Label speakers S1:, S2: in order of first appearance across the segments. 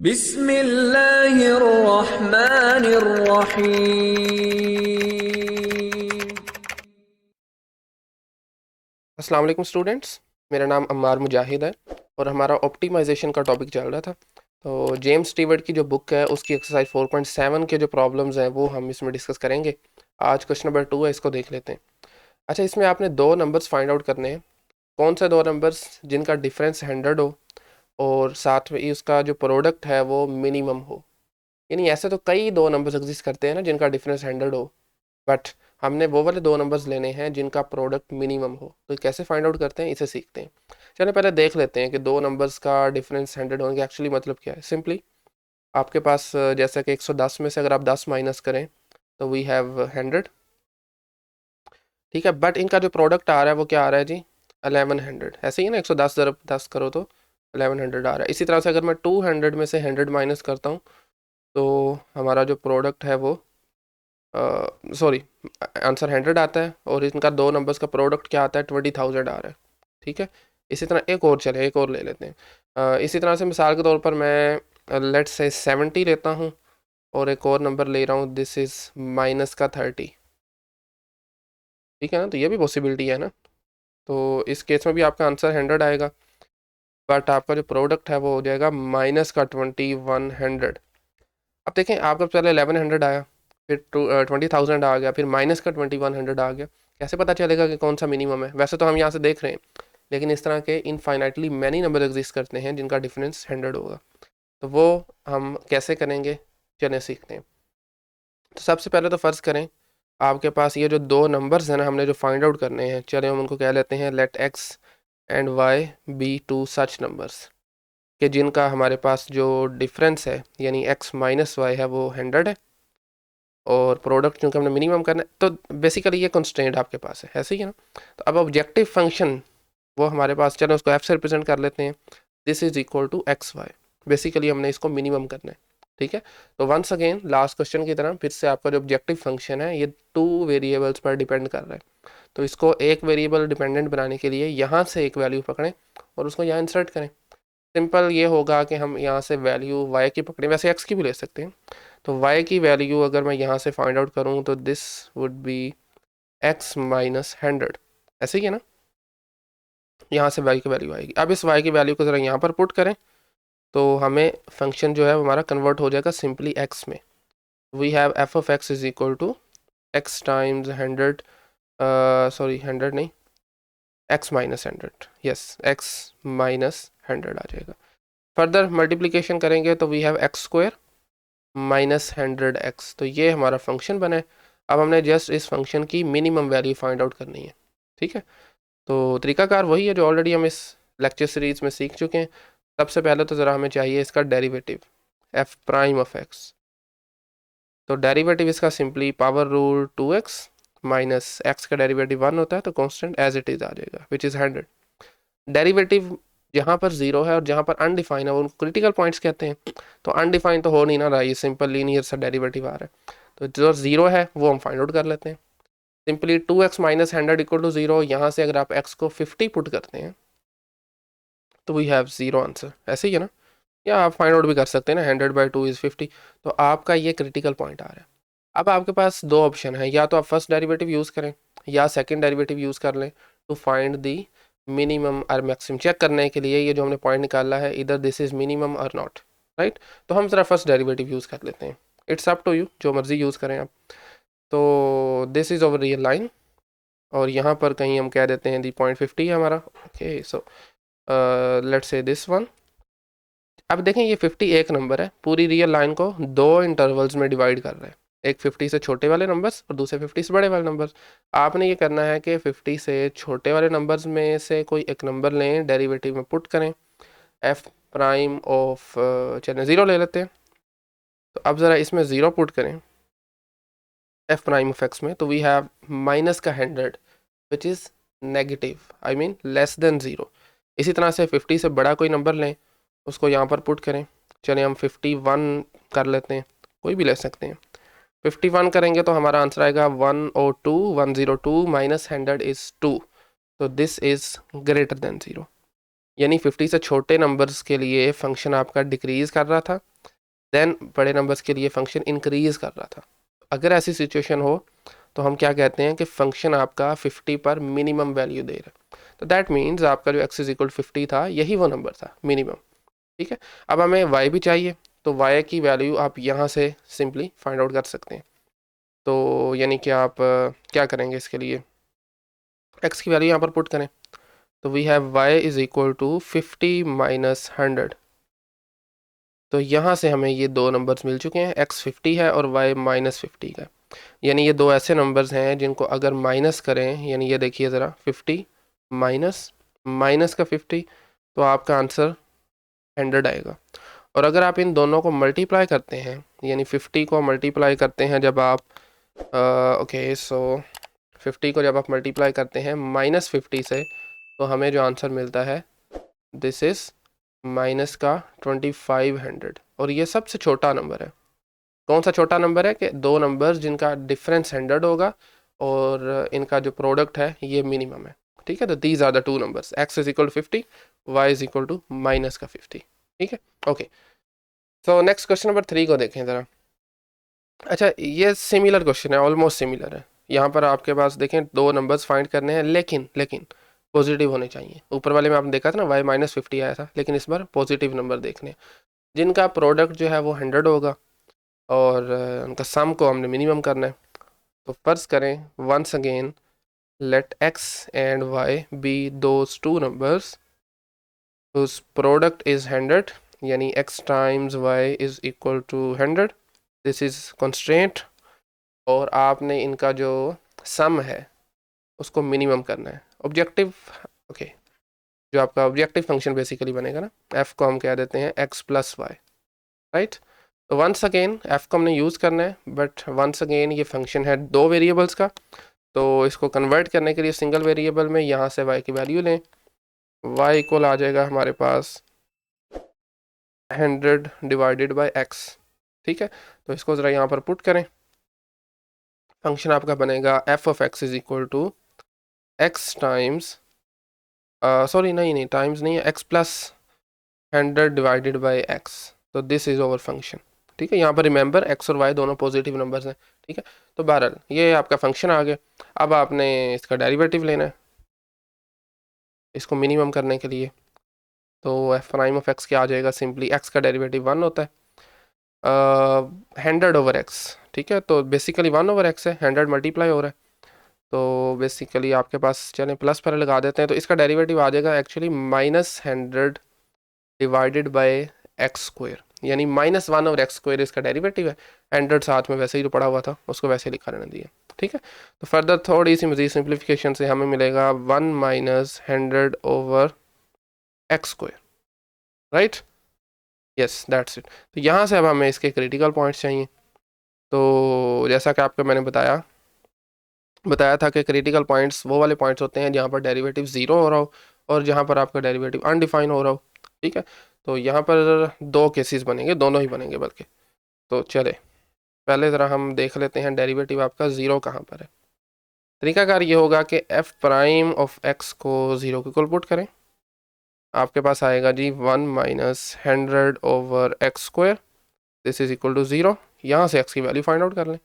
S1: बिस्मिल्लाहिर्रहमानिर्रहीम।
S2: अस्सलाम वालेकुम स्टूडेंट्स। मेरा नाम अम्मार मुजाहिद है और हमारा ऑप्टिमाइजेशन का टॉपिक चल रहा था। तो जेम्स स्टीवर्ट की जो बुक है उसकी एक्सरसाइज 4.7 के जो प्रॉब्लम्स हैं वो हम इसमें डिस्कस करेंगे। आज क्वेश्चन नंबर 2 है, इसको देख लेते हैं। अच्छा, इसमें आपने दो नंबर्स फाइंड आउट करने हैं। कौन से दो नंबर्स जिनका डिफरेंस 100 हो और साथ में ही उसका जो प्रोडक्ट है वो मिनिमम हो। यानी ऐसे तो कई दो नंबर्स एग्जिस्ट करते हैं ना जिनका डिफरेंस 100 हो, बट हमने वो वाले दो नंबर्स लेने हैं जिनका प्रोडक्ट मिनिमम हो। तो कैसे फाइंड आउट करते हैं, इसे सीखते हैं। चलिए पहले देख लेते हैं कि दो नंबर्स का डिफरेंस 100 होने का एक्चुअली मतलब क्या है। सिंपली आपके पास जैसा कि 110 में से अगर आप 10 माइनस करें तो वी हैव 100, ठीक है। बट इनका जो प्रोडक्ट आ रहा है वो क्या आ रहा है जी, 1100। ऐसे ही ना, 110 ज़रब 10 करो तो 1100 आ रहा है। इसी तरह से अगर मैं 200 में से 100 माइनस करता हूँ तो हमारा जो प्रोडक्ट है वो सॉरी, आंसर 100 आता है और इनका दो नंबर्स का प्रोडक्ट क्या आता है, 20,000 आ रहा है, ठीक है। इसी तरह एक और चले, एक और ले लेते हैं। इसी तरह से मिसाल के तौर पर मैं लेट्स से 70 लेता हूँ और एक और नंबर ले रहा हूँ, दिस इज़ माइनस का 30, ठीक है ना। तो ये भी पॉसिबिलिटी है ना। तो इस केस में भी आपका आंसर 100 आएगा, बट आपका जो प्रोडक्ट है वो हो जाएगा माइनस का 2100। अब देखें, आपका पहले 1100 आया, फिर 20,000 आ गया, फिर माइनस का 2100 आ गया। कैसे पता चलेगा कि कौन सा मिनिमम है? वैसे तो हम यहाँ से देख रहे हैं, लेकिन इस तरह के इनफाइनाइटली मैनी नंबर एग्जिस्ट करते हैं जिनका डिफरेंस 100 होगा। तो वो हम कैसे करेंगे, चलें सीखते हैं। तो सबसे पहले तो फ़र्ज़ करें आपके पास ये जो दो नंबर्स हैं ना, हमने जो फाइंड आउट करने हैं, चले हम उनको कह लेते हैं let x and y be two such numbers कि जिनका हमारे पास जो डिफरेंस है यानी एक्स माइनस वाई है वो 100 है और प्रोडक्ट क्योंकि हमने मिनिमम करना है। तो बेसिकली ये कंस्ट्रेंट आपके पास है, ऐसे ही है ना। तो अब ऑब्जेक्टिव फंक्शन वो हमारे पास, चलो उसको एफ से रिप्रेजेंट कर लेते हैं। This is equal to x y. Basically हमने इसको मिनिमम करना है, ठीक है। तो वंस अगेन लास्ट क्वेश्चन की तरह फिर से आपका जो ऑब्जेक्टिव फंक्शन है ये टू वेरिएबल्स पर डिपेंड कर रहा है। तो इसको एक वेरिएबल डिपेंडेंट बनाने के लिए यहाँ से एक वैल्यू पकड़ें और उसको यहाँ इंसर्ट करें। सिंपल ये होगा कि हम यहाँ से वैल्यू वाई की पकड़ें, वैसे एक्स की भी ले सकते हैं। तो y की वैल्यू अगर मैं यहाँ से फाइंड आउट करूँ तो this would be x minus 100, ऐसे ही है ना। यहाँ से y की वैल्यू आएगी। अब इस y की वैल्यू को ज़रा यहाँ पर पुट करें तो हमें फंक्शन जो है वो हमारा कन्वर्ट हो जाएगा सिंपली x में। We have f of x is equal to x times 100, sorry 100 नहीं, x minus 100, yes x minus 100 आ जाएगा। फर्दर मल्टीप्लीकेशन करेंगे तो we have x square minus 100x। तो ये हमारा फंक्शन बना है। अब हमने जस्ट इस फंक्शन की मिनिमम वैल्यू फाइंड आउट करनी है, ठीक है। तो तरीकाकार वही है जो ऑलरेडी हम इस लेक्चर सीरीज में सीख चुके हैं। सबसे पहले तो ज़रा हमें चाहिए इसका derivative F prime of x. तो डेरिवेटिव इसका simply power rule 2x minus x का डेरिवेटिव 1 होता है तो कांस्टेंट एज इट इज़ आ जाएगा विच इज़ 100। डेरिवेटिव जहाँ पर जीरो है और जहाँ पर अनडिफाइन है उनको क्रिटिकल पॉइंट्स कहते हैं। तो अनडिफाइंड तो हो नहीं ना रहा, ये सिंपल लीनियर सा डेरिवेटिव आ रहा है। तो जो जीरो है वो हम फाइंड आउट कर लेते हैं। Simply 2x minus 100 equal to zero. यहाँ से अगर आप x को 50 पुट करते हैं तो वी हैव जीरो आंसर, ऐसे ही है ना। या आप फाइंड आउट भी कर सकते हैं ना, 100/2 इज़ 50। तो आपका ये क्रिटिकल पॉइंट आ रहा है। अब आपके पास दो ऑप्शन है, या तो आप फर्स्ट डेरिवेटिव यूज़ करें या सेकंड डेरिवेटिव यूज़ कर लें टू फाइंड दी मिनिमम और मैक्सिमम। चेक करने के लिए ये जो हमने पॉइंट निकाला है इधर दिस इज़ मिनिमम और नॉट, राइट। तो हम ज़रा फर्स्ट डेरिवेटिव यूज़ कर लेते हैं। इट्स अप टू यू, जो मर्ज़ी यूज़ करें आप। तो this is over real line और यहाँ पर कहीं हम कह देते हैं दी पॉइंट 50 है हमारा। Okay, so let's say this one. अब देखें ये 50 एक नंबर है, पूरी रियल लाइन को दो इंटरवल्स में डिवाइड कर रहा है। एक 50 से छोटे वाले नंबर्स और दूसरे 50 से बड़े वाले नंबर्स। आपने ये करना है कि 50 से छोटे वाले नंबर्स में से कोई एक नंबर लें, डेरिवेटिव में पुट करें एफ प्राइम ऑफ, चलें 0 ले लेते हैं। तो अब ज़रा इसमें 0 पुट करें एफ प्राइम ऑफ एक्स में तो वी हैव माइनस का 100 which is negative, I mean less than 0। इसी तरह से 50 से बड़ा कोई नंबर लें, उसको यहाँ पर पुट करें। चलिए हम 51 कर लेते हैं, कोई भी ले सकते हैं। 51 करेंगे तो हमारा आंसर आएगा 102, 102 माइनस 100 इज़ 2। तो दिस इज़ ग्रेटर देन 0। यानी 50 से छोटे नंबर्स के लिए फंक्शन आपका डिक्रीज़ कर रहा था देन बड़े नंबर्स के लिए फंक्शन इंक्रीज कर रहा था। अगर ऐसी सिचुएशन हो तो हम क्या कहते हैं कि फंक्शन आपका 50 पर मिनिमम वैल्यू दे रहा है। तो दैट मीन्स आपका जो एक्स इज इक्वल 50 था यही वो नंबर था मिनिमम। ठीक है, अब हमें y भी चाहिए, तो y की वैल्यू आप यहाँ से सिंपली फाइंड आउट कर सकते हैं। तो यानी कि आप क्या करेंगे इसके लिए, x की वैल्यू यहाँ पर पुट करें, तो we have y is equal to 50 minus 100। तो यहाँ से हमें ये दो नंबर्स मिल चुके हैं, x 50 है और y माइनस 50 का। यानी ये दो ऐसे नंबर्स हैं जिनको अगर माइनस करें, यानी ये देखिए ज़रा 50 माइनस माइनस का 50, तो आपका आंसर 100 आएगा। और अगर आप इन दोनों को मल्टीप्लाई करते हैं, यानी 50 को मल्टीप्लाई करते हैं जब आप ओके सो 50 को जब आप मल्टीप्लाई करते हैं माइनस 50 से, तो हमें जो आंसर मिलता है दिस इज़ माइनस का 2500। और ये सबसे छोटा नंबर है। कौन सा छोटा नंबर है कि दो नंबर्स जिनका डिफरेंस 100 होगा और इनका जो प्रोडक्ट है ये मिनिमम है। ठीक है, तो these are the two numbers, x is equal to 50, y is equal to minus का 50। ठीक है, okay. So next question number 3 को देखें ज़रा। अच्छा, ये सिमिलर क्वेश्चन है, ऑलमोस्ट सिमिलर है। यहाँ पर आपके पास देखें दो नंबर्स फाइंड करने हैं, लेकिन लेकिन पॉजिटिव होने चाहिए। ऊपर वाले में आपने देखा था ना y माइनस 50 आया था, लेकिन इस बार पॉजिटिव नंबर देखने हैं जिनका प्रोडक्ट जो है वो 100 होगा और उनका सम को हमने मिनिमम करना है। तो फर्ज करें once again let x and y be those two numbers whose product is 100, यानी x times y is equal to 100। This is constraint और आपने इनका जो सम है उसको मिनिमम करना है। ऑब्जेक्टिव ओके, जो आपका ऑब्जेक्टिव फंक्शन बेसिकली बनेगा ना, f को हम कह देते हैं x प्लस वाई, राइट। तो वंस अगेन f को हमने यूज़ करना है, बट वंस अगेन ये फंक्शन है दो वेरिएबल्स का, तो इसको कन्वर्ट करने के लिए सिंगल वेरिएबल में यहाँ से y की वैल्यू लें। y इक्वल आ जाएगा हमारे पास 100 डिवाइडेड बाई x। ठीक है, तो इसको ज़रा यहाँ पर पुट करें। फंक्शन आपका बनेगा f of x is equal to x times sorry नहीं नहीं टाइम्स नहीं है, x plus 100 divided by x। तो दिस इज ओवर फंक्शन। ठीक है, यहाँ पर रिमेंबर x और y दोनों पॉजिटिव नंबर्स हैं। ठीक है, तो बहरहाल ये आपका फंक्शन आ गया। अब आपने इसका डेरिवेटिव लेना है इसको मिनिमम करने के लिए। तो एफ प्राइम ऑफ एक्स क्या आ जाएगा, सिंपली x का डेरिवेटिव 1 होता है 100 ओवर x। ठीक है, तो बेसिकली 1 ओवर x है, 100 मल्टीप्लाई हो रहा है, तो बेसिकली आपके पास चलें प्लस पर लगा देते हैं, तो इसका डेरिवेटिव आ जाएगा actually minus 100 divided by x square, यानी माइनस 1 ओवर एक्स स्क्वायर इसका डेरिवेटिव है। 100 साथ में वैसे ही जो पड़ा हुआ था उसको वैसे लिखा रहने दिया। ठीक है, तो फर्दर थोड़ी सी मजीद सिंप्लीफिकेशन से हमें मिलेगा 1 minus 100 over x square, right. Yes that's it. तो यहाँ से अब हमें इसके क्रिटिकल पॉइंट्स चाहिए। तो जैसा कि आपको मैंने बताया था कि क्रिटिकल पॉइंट्स वो वाले पॉइंट्स होते हैं जहाँ पर डेरिवेटिव ज़ीरो हो रहा हो और जहाँ पर आपका डेरिवेटिव अनडिफाइन हो रहा हो। ठीक है, तो यहाँ पर दो केसेस बनेंगे, दोनों ही बनेंगे बल्कि। तो चले पहले ज़रा हम देख लेते हैं डेरिवेटिव आपका ज़ीरो कहाँ पर है। तरीकाकार ये होगा कि एफ प्राइम ऑफ एक्स को ज़ीरो के इक्वल पुट करें। आपके पास आएगा जी 1 minus 100 over x square, this is equal to zero. यहाँ से एक्स की वैल्यू फाइंड आउट कर लें।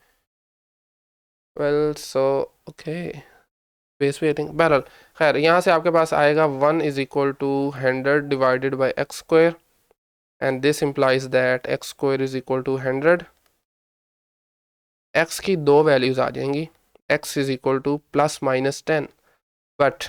S2: वेल सो ओके बेस वेटिंग बहरहाल खैर, यहाँ से आपके पास आएगा 1 is equal to 100 divided by x square and this implies that x square is equal to 100। X की दो वैल्यूज़ आ जाएंगी, x is equal to plus minus 10, but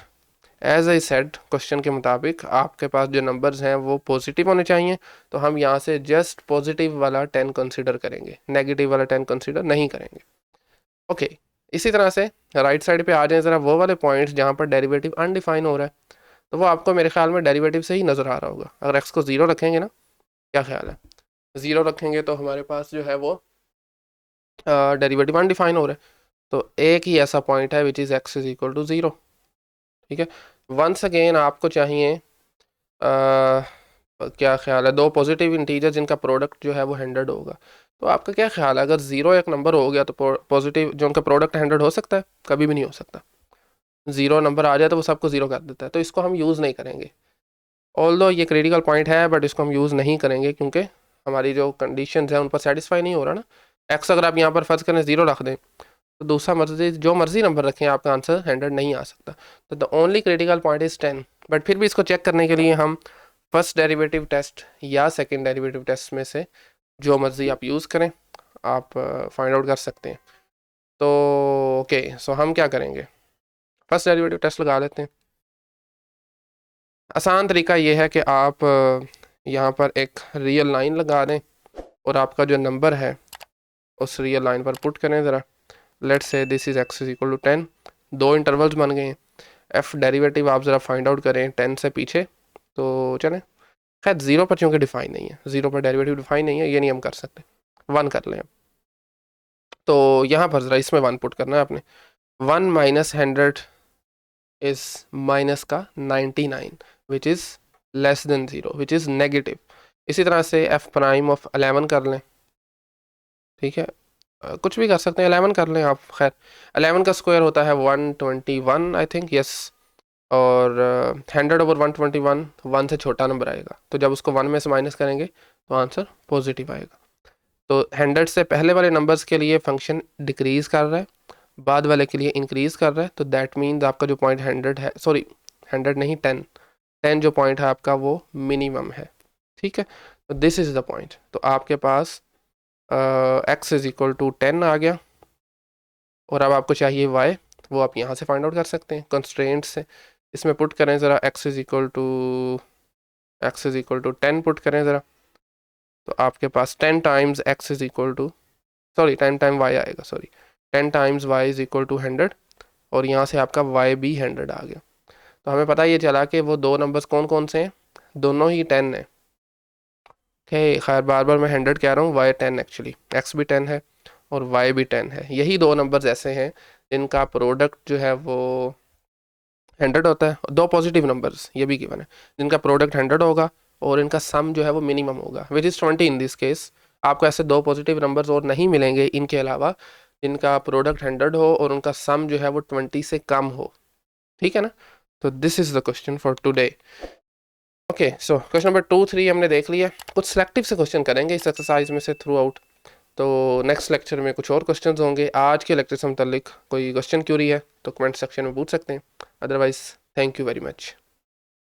S2: as I said question के मुताबिक आपके पास जो नंबर्स हैं वो पॉजिटिव होने चाहिए, तो हम यहाँ से जस्ट पॉजिटिव वाला 10 कंसिडर करेंगे, नेगेटिव वाला 10 कंसिडर नहीं करेंगे। ओके, इसी तरह से राइट साइड पे आ जाए ज़रा वो वाले पॉइंट्स जहाँ पर डेरिवेटिव अनडिफाइन हो रहा है, तो वो आपको मेरे ख्याल में डेरिवेटिव से ही नज़र आ रहा होगा। अगर एक्स को ज़ीरो रखेंगे ना, क्या ख्याल है, ज़ीरो रखेंगे तो हमारे पास जो है वो डेरिवेटिव अनडिफाइन हो रहा है। तो एक ही ऐसा पॉइंट है which is x is equal to zero. ठीक है, वंस अगेन आपको चाहिए क्या ख्याल है, दो पॉजिटिव इंटीजर जिनका प्रोडक्ट जो है वो 100 होगा। तो आपका क्या ख्याल है, अगर ज़ीरो एक नंबर हो गया तो पॉजिटिव जो उनका प्रोडक्ट 100 हो सकता है? कभी भी नहीं हो सकता। ज़ीरो नंबर आ जाए तो वो सबको ज़ीरो कर देता है, तो इसको हम यूज़ नहीं करेंगे। ऑल्दो ये क्रिटिकल पॉइंट है बट इसको हम यूज़ नहीं करेंगे क्योंकि हमारी जो कंडीशंस हैं उन पर सेटिस्फाई नहीं हो रहा ना। एक्स अगर आप यहाँ पर फर्ज करें 0 रख दें तो दूसरा मर्जी जो मर्जी नंबर रखें आपका आंसर 100 नहीं आ सकता। तो the only critical point is 10। But फिर भी इसको चेक करने के लिए हम फर्स्ट डेरिवेटिव टेस्ट या सेकेंड डेरिवेटिव टेस्ट में से जो मर्जी आप यूज़ करें आप फाइंड आउट कर सकते हैं। तो ओके, सो हम क्या करेंगे, फर्स्ट डेरिवेटिव टेस्ट लगा लेते हैं। आसान तरीका ये है कि आप यहाँ पर एक रियल लाइन लगा दें और आपका जो नंबर है उस रियल लाइन पर पुट करें ज़रा। Let's say this is x is equal to 10। दो इंटरवल्स बन गए हैं। एफ डेरिवेटिव आप ज़रा फाइंड आउट करें 10 से पीछे। तो चलें, खैर 0 पर चूँकि डिफाइन नहीं है, 0 पर डेरिवेटिव डिफाइन नहीं है, ये नहीं हम कर सकते, 1 कर लें। तो यहाँ पर ज़रा इसमें 1 पुट करना है आपने। 1 माइनस 100 इज़ माइनस का 99 which is less than 0 which is negative. इसी तरह से एफ प्राइम ऑफ 11 कर लें, ठीक है, कुछ भी कर सकते हैं, 11 कर लें आप। खैर 11 का स्क्वायर होता है 121 आई थिंक, यस। और 100 ओवर 121 1 से छोटा नंबर आएगा, तो जब उसको 1 में से माइनस करेंगे तो आंसर पॉजिटिव आएगा। तो 100 से पहले वाले नंबर्स के लिए फंक्शन डिक्रीज़ कर रहा है, बाद वाले के लिए इंक्रीज़ कर रहा है। तो दैट मीन्स आपका जो पॉइंट 100 है, सॉरी 100 नहीं 10 जो पॉइंट है आपका वो मिनिमम है, ठीक है। तो दिस इज़ द पॉइंट। तो आपके पास एक्स इज़ इक्वल टू 10 आ गया और अब आपको चाहिए वाई, वो आप यहाँ से फाइंड आउट कर सकते हैं कंस्ट्रेंट से। इसमें पुट करें ज़रा x is equal to 10 put करें ज़रा। तो आपके पास 10 times x is equal to, sorry 10 time y आएगा, sorry 10 times y is equal to 100 और यहाँ से आपका वाई भी 100 आ गया। तो हमें पता ये चला कि वो दो नंबर्स कौन कौन से हैं, दोनों ही 10 हैं। खैर बार बार मैं 100 कह रहा हूँ, वाई 10 एक्चुअली, एक्स भी 10 है और वाई भी 10 है। यही दो नंबर्स ऐसे हैं जिनका प्रोडक्ट जो है वो 100 होता है। दो पॉजिटिव नंबर्स ये भी गिवन है जिनका प्रोडक्ट 100 होगा और इनका सम जो है वो मिनिमम होगा which is 20 in this case. आपको ऐसे दो पॉजिटिव नंबर्स और नहीं मिलेंगे इनके अलावा जिनका प्रोडक्ट 100 हो और उनका सम जो है वो 20 से कम हो, ठीक है ना। तो this is the question for today. Okay, so question number 2, 3 हमने देख लिया। कुछ सेलेक्टिव से क्वेश्चन करेंगे इस एक्सरसाइज में से थ्रू आउट। तो नेक्स्ट लेक्चर में कुछ और क्वेश्चंस होंगे। आज के लेक्चर से मुतल्लिक कोई क्वेश्चन क्यूरी है तो कमेंट सेक्शन में पूछ सकते हैं। Otherwise thank you very much.